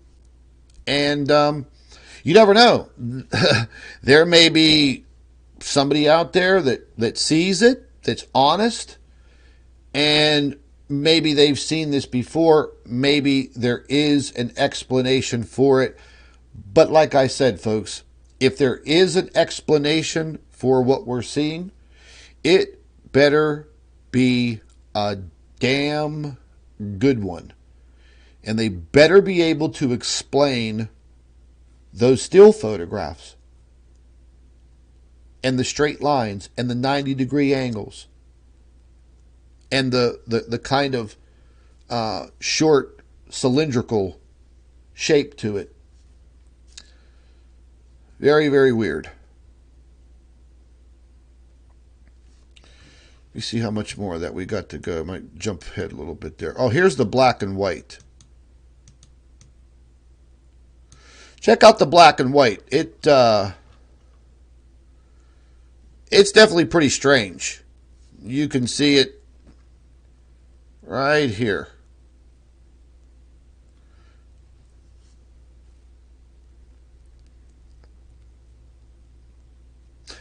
and you never know. There may be somebody out there that sees it, that's honest, and maybe they've seen this before. Maybe there is an explanation for it. But like I said, folks, if there is an explanation for what we're seeing, it better be a damn good one. And they better be able to explain those still photographs and the straight lines and the 90-degree angles and the kind of short cylindrical shape to it. Very, very weird. Let me see how much more of that we got to go. I might jump ahead a little bit there. Oh, here's the black and white. Check out the black and white. It's definitely pretty strange. You can see it right here.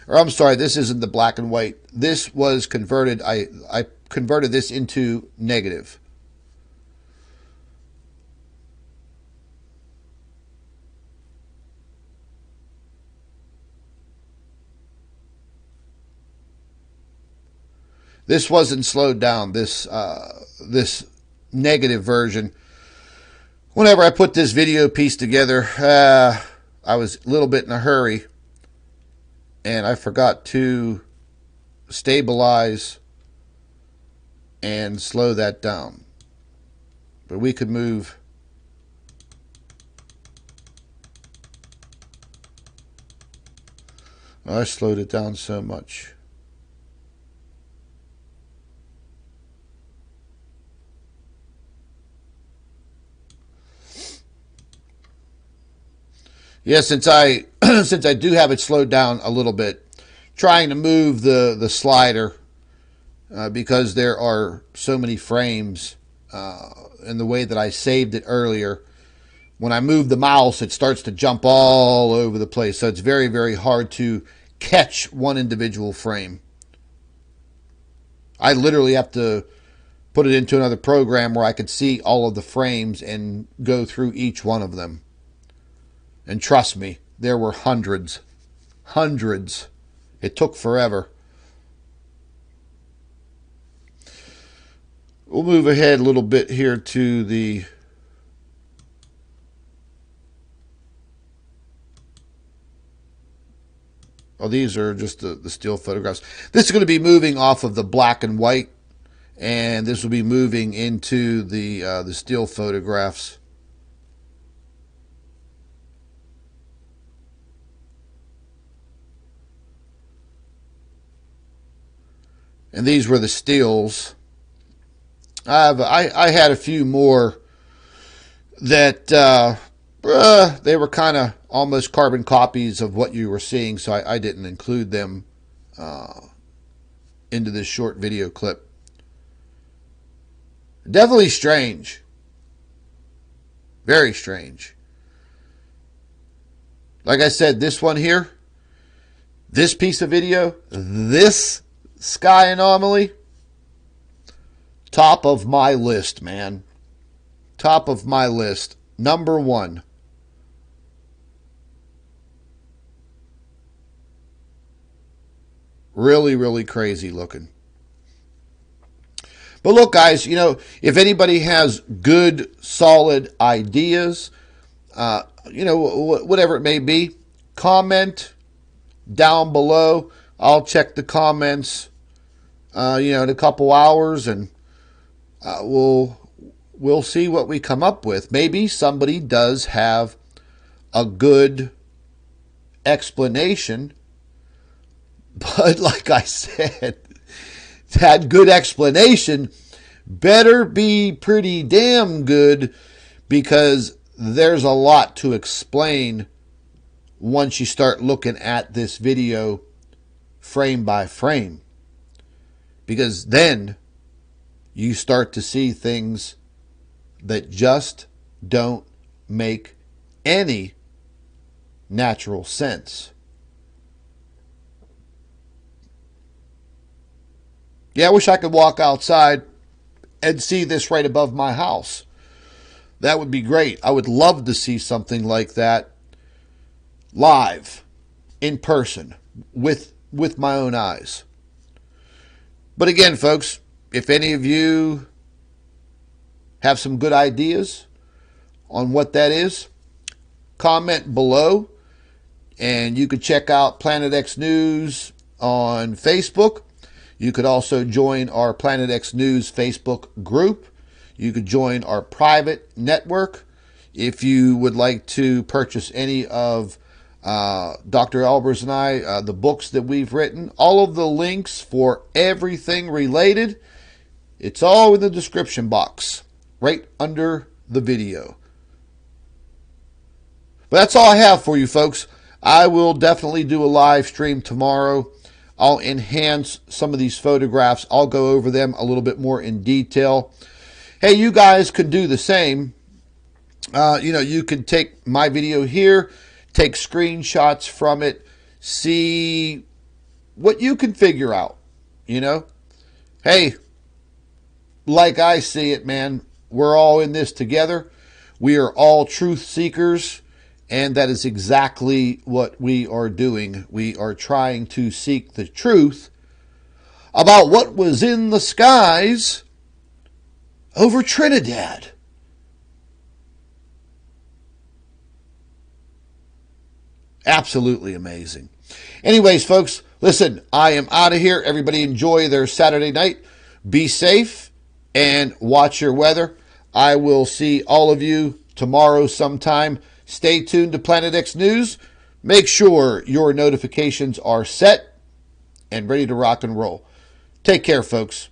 Or I'm sorry, this isn't the black and white. This was converted. I converted this into negative. This wasn't slowed down. This negative version. Whenever I put this video piece together, I was a little bit in a hurry. And I forgot to stabilize and slow that down. But we could move. Oh, I slowed it down so much. Yeah, since I do have it slowed down a little bit, trying to move the slider because there are so many frames in the way that I saved it earlier. When I move the mouse, it starts to jump all over the place. So it's very, very hard to catch one individual frame. I literally have to put it into another program where I could see all of the frames and go through each one of them. And trust me, there were hundreds. It took forever. We'll move ahead a little bit here to the these are just the still photographs. This is going to be moving off of the black and white, and this will be moving into the still photographs. And these were the stills. I had a few more that they were kind of almost carbon copies of what you were seeing, so I didn't include them into this short video clip. Definitely strange. Very strange. Like I said, this one here, this piece of video, this sky anomaly, top of my list, man. Top of my list. Number one. Really, really crazy looking. But look, guys, you know, if anybody has good, solid ideas, you know, whatever it may be, comment down below. I'll check the comments, you know, in a couple hours, and we'll see what we come up with. Maybe somebody does have a good explanation, but like I said, that good explanation better be pretty damn good, because there's a lot to explain once you start looking at this video frame by frame, because then you start to see things that just don't make any natural sense. Yeah, I wish I could walk outside and see this right above my house. That would be great. I would love to see something like that live, in person, with my own eyes. But again, folks, if any of you have some good ideas on what that is, comment below. And you could check out Planet X News on Facebook. You could also join our Planet X News Facebook group. You could join our private network. If you would like to purchase any of Dr. Albers and I, the books that we've written, all of the links for everything related, it's all in the description box, right under the video. But that's all I have for you, folks. I will definitely do a live stream tomorrow. I'll enhance some of these photographs. I'll go over them a little bit more in detail. Hey, you guys could do the same. You know, you could take my video here, take screenshots from it, see what you can figure out, you know. Hey, like I see it, man, we're all in this together. We are all truth seekers. And that is exactly what we are doing. We are trying to seek the truth about what was in the skies over Trinidad. Absolutely amazing. Anyways, folks, listen, I am out of here. Everybody enjoy their Saturday night. Be safe and watch your weather. I will see all of you tomorrow sometime. Stay tuned to Planet X News. Make sure your notifications are set and ready to rock and roll. Take care, folks.